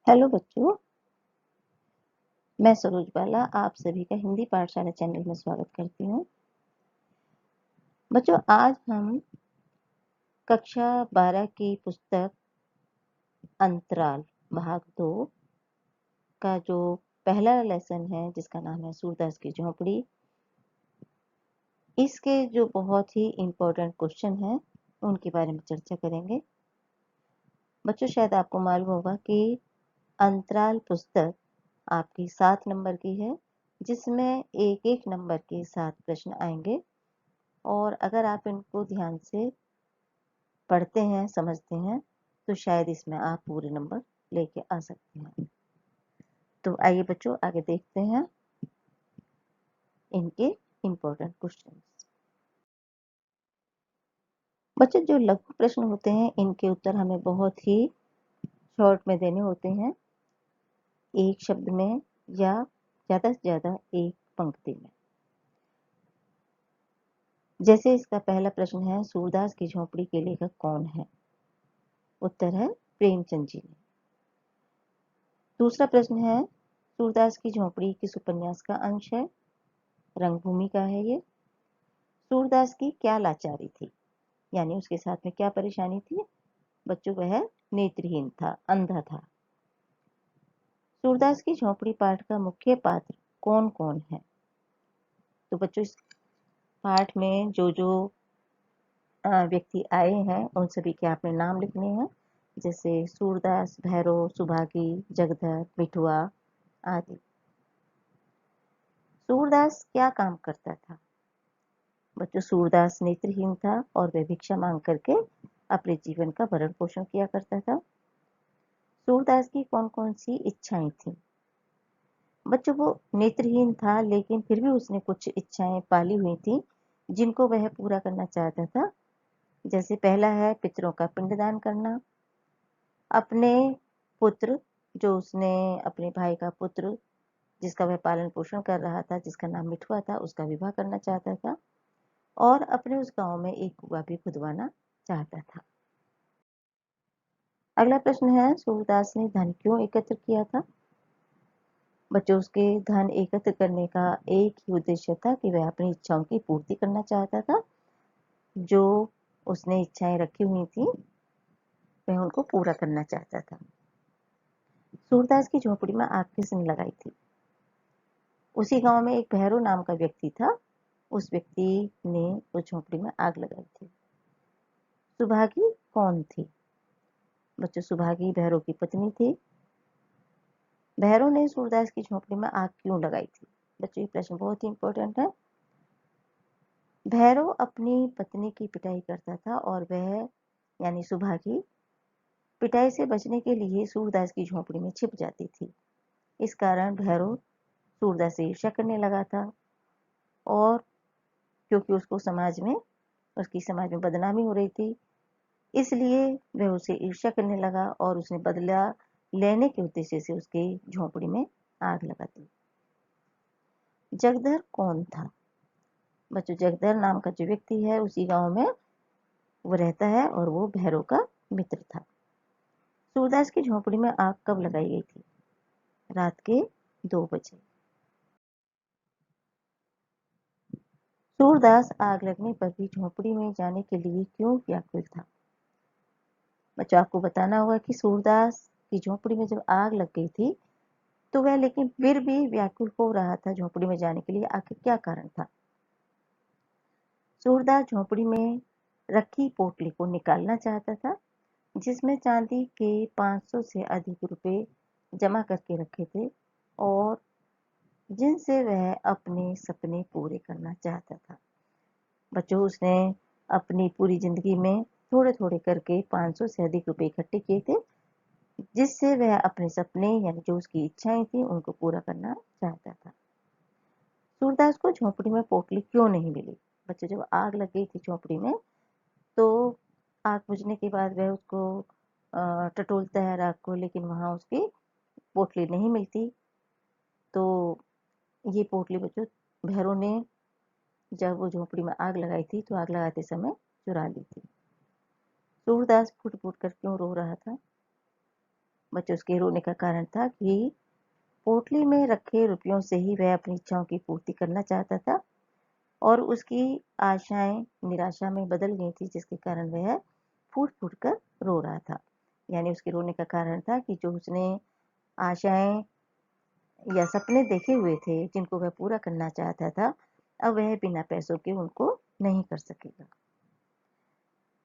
Hello बच्चों, मैं सरोज बाला आप सभी का हिंदी पाठशाला चैनल में स्वागत करती हूँ। बच्चों, आज हम कक्षा 12 की पुस्तक अंतराल भाग 2 का जो पहला लेसन है जिसका नाम है सूरदास की झोंपड़ी, इसके जो बहुत ही इम्पोर्टेंट क्वेश्चन हैं उनके बारे में चर्चा करेंगे। बच्चों, शायद आपको मालूम होगा कि अंतराल पुस्तक आपकी 7 नंबर की है, जिसमें एक एक नंबर के 7 प्रश्न आएंगे और अगर आप इनको ध्यान से पढ़ते हैं, समझते हैं, तो शायद इसमें आप पूरे नंबर लेके आ सकते हैं। तो आइए बच्चों, आगे देखते हैं इनके इम्पोर्टेंट क्वेश्चन। बच्चों, जो लघु प्रश्न होते हैं इनके उत्तर हमें बहुत ही शॉर्ट में देने होते हैं, एक शब्द में या ज्यादा से ज्यादा एक पंक्ति में। जैसे इसका पहला प्रश्न है, सूरदास की झोंपड़ी के लेखक कौन है? उत्तर है प्रेमचंद जी ने। दूसरा प्रश्न है, सूरदास की झोंपड़ी किस उपन्यास का अंश है? रंगभूमि का है ये। सूरदास की क्या लाचारी थी, यानी उसके साथ में क्या परेशानी थी? बच्चों, वह नेत्रहीन था, अंधा था। सूरदास की झोंपड़ी पाठ का मुख्य पात्र कौन कौन है? तो बच्चों, इस पाठ में जो जो व्यक्ति आए हैं उन सभी के आपने नाम लिखने हैं, जैसे सूरदास, भैरव, सुभागी, जगधर, मिठुआ आदि। सूरदास क्या काम करता था? बच्चों, सूरदास नेत्रहीन था और वह भिक्षा मांग करके अपने जीवन का भरण पोषण किया करता था। सूरदास की कौन कौन सी इच्छाएं थी? बच्चों, वो नेत्रहीन था लेकिन फिर भी उसने कुछ इच्छाएं पाली हुई थी जिनको वह पूरा करना चाहता था। जैसे पहला है पितरों का पिंडदान करना, अपने पुत्र, जो उसने अपने भाई का पुत्र जिसका वह पालन पोषण कर रहा था, जिसका नाम मिठुआ था, उसका विवाह करना चाहता था, और अपने उस गांव में एक कुआं भी खुदवाना चाहता था। अगला प्रश्न है, सूरदास ने धन क्यों एकत्र किया था? बच्चों, उसके धन एकत्र करने का एक ही उद्देश्य था कि वह अपनी इच्छाओं की पूर्ति करना चाहता था। जो उसने इच्छाएं रखी हुई थी वह उनको पूरा करना चाहता था। सूरदास की झोपड़ी में आग किसने लगाई थी? उसी गांव में एक भैरव नाम का व्यक्ति था, उस व्यक्ति ने उस झोपड़ी में आग लगाई थी। सुभागी कौन थी? बच्चों, सुभागी भैरव की पत्नी थी। भैरव ने सूरदास की झोपड़ी में आग क्यों लगाई थी? बच्चों, ये प्रश्न बहुत ही इंपॉर्टेंट है। भैरव अपनी पत्नी की पिटाई करता था और वह यानी सुभागी पिटाई से बचने के लिए सूरदास की झोपड़ी में छिप जाती थी। इस कारण भैरव सूरदास से ईर्ष्या करने लगा था और क्योंकि उसकी समाज में बदनामी हो रही थी, इसलिए वह उसे ईर्ष्या करने लगा और उसने बदला लेने के उद्देश्य से उसकी झोपड़ी में आग लगा दी। जगधर कौन था? बच्चों, जगधर नाम का जो व्यक्ति है उसी गांव में वो रहता है और वो भैरव का मित्र था। सूरदास की झोपड़ी में आग कब लगाई गई थी? रात के 2 बजे। सूरदास आग लगने पर भी झोपड़ी में जाने के लिए क्यों व्याकुल था? बच्चों, आपको बताना होगा कि सूरदास की झोपड़ी में जब आग लग गई थी तो वह लेकिन फिर भी व्याकुल हो रहा था झोपड़ी में जाने के लिए। आखिर क्या कारण था? सूरदास झोपड़ी में रखी पोटली को निकालना चाहता था, जिसमें चांदी के 500 से अधिक रुपए जमा करके रखे थे और जिनसे वह अपने सपने पूरे करना चाहता था। बच्चों, उसने अपनी पूरी जिंदगी में थोड़े थोड़े करके 500 से अधिक रुपए इकट्ठे किए थे, जिससे वह अपने सपने यानी जो उसकी इच्छाएं थी उनको पूरा करना चाहता था। सूरदास को झोपड़ी में पोटली क्यों नहीं मिली? बच्चों, जब आग लग गई थी झोपड़ी में तो आग बुझने के बाद वह उसको टटोलता है राख को, लेकिन वहां उसकी पोटली नहीं मिलती। तो ये पोटली बच्चों भैरव ने जब वो झोपड़ी में आग लगाई थी तो आग लगाते समय चुरा ली थी। सूरदास फुट फुट कर क्यों रो रहा था? बच्चों उसके रोने का कारण था कि पोटली में रखे रुपयों से ही वह अपनी इच्छाओं की पूर्ति करना चाहता था और उसकी आशाएं निराशा में बदल गई थी, जिसके कारण वह फूट फूट कर रो रहा था। यानी उसके रोने का कारण था कि जो उसने आशाएं या सपने देखे हुए थे जिनको वह पूरा करना चाहता था, अब वह बिना पैसों के उनको नहीं कर सकेगा।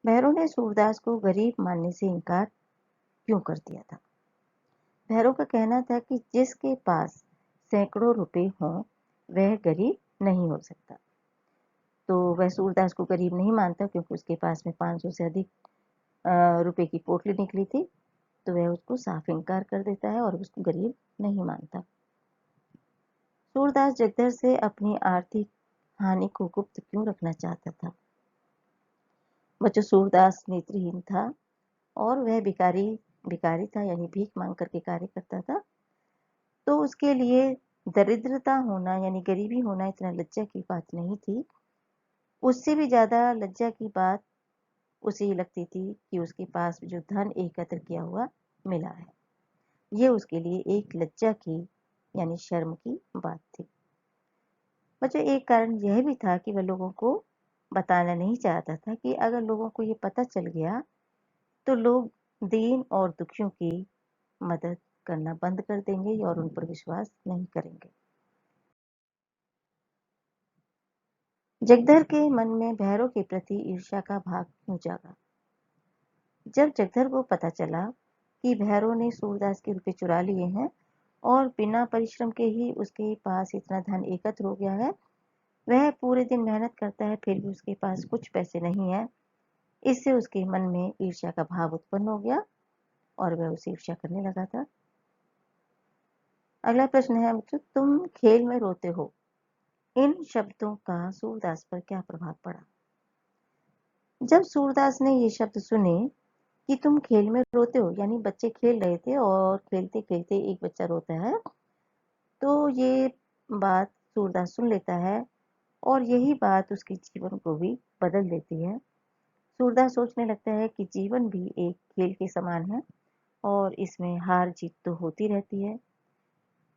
भैरव ने सूरदास को गरीब मानने से इनकार क्यों कर दिया था? भैरव का कहना था कि जिसके पास सैकड़ों रुपए हों वह गरीब नहीं हो सकता। तो वह सूरदास को गरीब नहीं मानता, क्योंकि उसके पास में 500 से अधिक रुपए की पोटली निकली थी। तो वह उसको साफ इनकार कर देता है और उसको गरीब नहीं मानता। सूरदास जगदर से अपनी आर्थिक हानि को गुप्त क्यों रखना चाहता था? बच्चों, सूरदास नेत्रहीन था और वह भिखारी था, यानी भीख मांग करके कार्य करता था। तो उसके लिए दरिद्रता होना यानी गरीबी होना इतना लज्जा की बात नहीं थी। उससे भी ज्यादा लज्जा की बात उसे ये लगती थी कि उसके पास जो धन एकत्र किया हुआ मिला है, ये उसके लिए एक लज्जा की यानी शर्म की बात थी। बच्चों, एक कारण यह भी था कि वह लोगों को बताना नहीं चाहता था कि अगर लोगों को ये पता चल गया तो लोग दीन और दुखियों की मदद करना बंद कर देंगे और उन पर विश्वास नहीं करेंगे। जगदर के मन में भैरव के प्रति ईर्ष्या का भाव क्यों जागा? जब जगदर को पता चला कि भैरव ने सूरदास के रुपए चुरा लिए हैं और बिना परिश्रम के ही उसके पास इतना धन एकत्र हो गया है, वह पूरे दिन मेहनत करता है फिर भी उसके पास कुछ पैसे नहीं है, इससे उसके मन में ईर्ष्या का भाव उत्पन्न हो गया और वह उसे ईर्ष्या करने लगा था। अगला प्रश्न है बच्चों, तुम खेल में रोते हो, इन शब्दों का सूरदास पर क्या प्रभाव पड़ा? जब सूरदास ने ये शब्द सुने कि तुम खेल में रोते हो, यानी बच्चे खेल रहे थे और खेलते खेलते एक बच्चा रोता है, तो ये बात सूरदास सुन लेता है और यही बात उसके जीवन को भी बदल देती है। सूरदास सोचने लगता है कि जीवन भी एक खेल के समान है और इसमें हार जीत तो होती रहती है।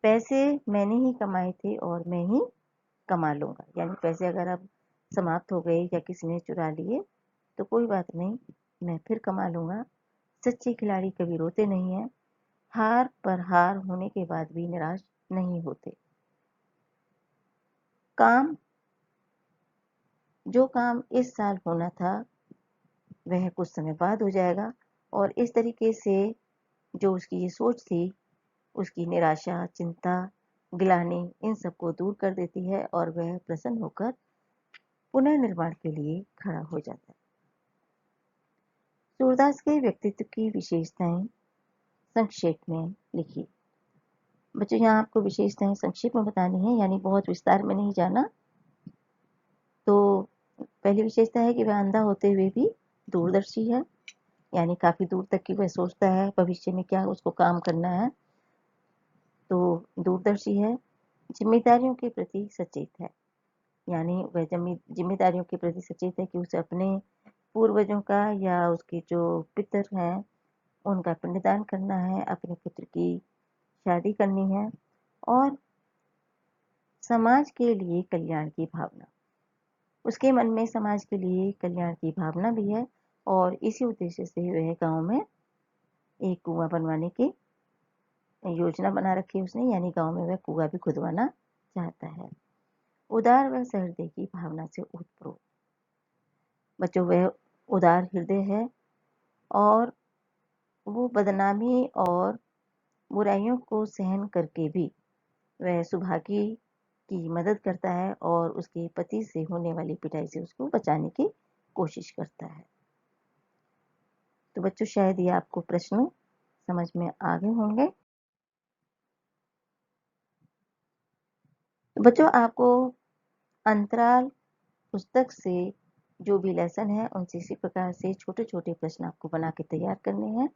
पैसे मैंने ही कमाए थे और मैं ही कमा लूंगा, यानी पैसे अगर अब समाप्त हो गए या किसी ने चुरा लिए तो कोई बात नहीं, मैं फिर कमा लूंगा। सच्चे खिलाड़ी कभी रोते नहीं हैं, हार पर हार होने के बाद भी निराश नहीं होते। काम जो काम इस साल होना था वह कुछ समय बाद हो जाएगा और इस तरीके से जो उसकी ये सोच थी उसकी निराशा, चिंता, गिलानी इन सबको दूर कर देती है और वह प्रसन्न होकर पुनर्निर्माण के लिए खड़ा हो जाता है। सूरदास के व्यक्तित्व की विशेषताएं संक्षेप में लिखिए। बच्चों, यहाँ आपको विशेषताएं संक्षेप में बतानी है, यानी बहुत विस्तार में नहीं जाना। तो पहली विशेषता है कि वह अंधा होते हुए भी दूरदर्शी है, यानी काफी दूर तक की वह सोचता है भविष्य में क्या उसको काम करना है, तो दूरदर्शी है। जिम्मेदारियों के प्रति सचेत है, यानी वह जिम्मेदारियों के प्रति सचेत है कि उसे अपने पूर्वजों का या उसके जो पितर हैं उनका पिंडदान करना है, अपने पुत्र की शादी करनी है और समाज के लिए कल्याण की भावना। उसके मन में समाज के लिए कल्याण की भावना भी है और इसी उद्देश्य से वह गांव में एक कुआं बनवाने की योजना बना रखी है उसने, यानी गांव में वह कुआं भी खुदवाना चाहता है। उदार व सहृदय की भावना से ओतप्रोत। बच्चों, वह उदार हृदय है और वो बदनामी और बुराइयों को सहन करके भी वह सुभागी की मदद करता है और उसके पति से होने वाली पिटाई से उसको बचाने की कोशिश करता है। तो बच्चों, शायद ये आपको प्रश्न समझ में आ गए होंगे। तो बच्चों, आपको अंतराल पुस्तक से जो भी लेसन है उनसे इसी प्रकार से छोटे छोटे प्रश्न आपको बना के तैयार करने हैं,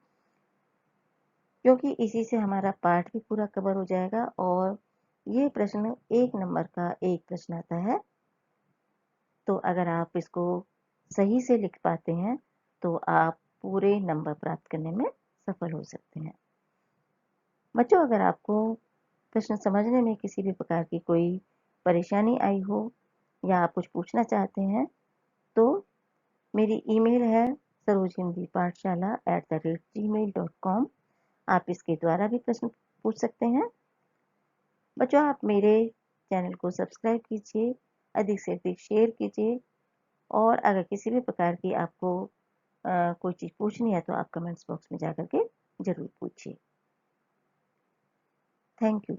क्योंकि इसी से हमारा पाठ भी पूरा कवर हो जाएगा और ये प्रश्न 1 नंबर का एक प्रश्न आता है। तो अगर आप इसको सही से लिख पाते हैं तो आप पूरे नंबर प्राप्त करने में सफल हो सकते हैं। बच्चों, अगर आपको प्रश्न समझने में किसी भी प्रकार की कोई परेशानी आई हो या आप कुछ पूछना चाहते हैं तो मेरी ईमेल है sarojhindipathshala@gmail.com। आप इसके द्वारा भी प्रश्न पूछ सकते हैं। बच्चों, आप मेरे चैनल को सब्सक्राइब कीजिए, अधिक से अधिक शेयर कीजिए और अगर किसी भी प्रकार की आपको कोई चीज़ पूछनी है तो आप कमेंट्स बॉक्स में जाकर के ज़रूर पूछिए। Thank you.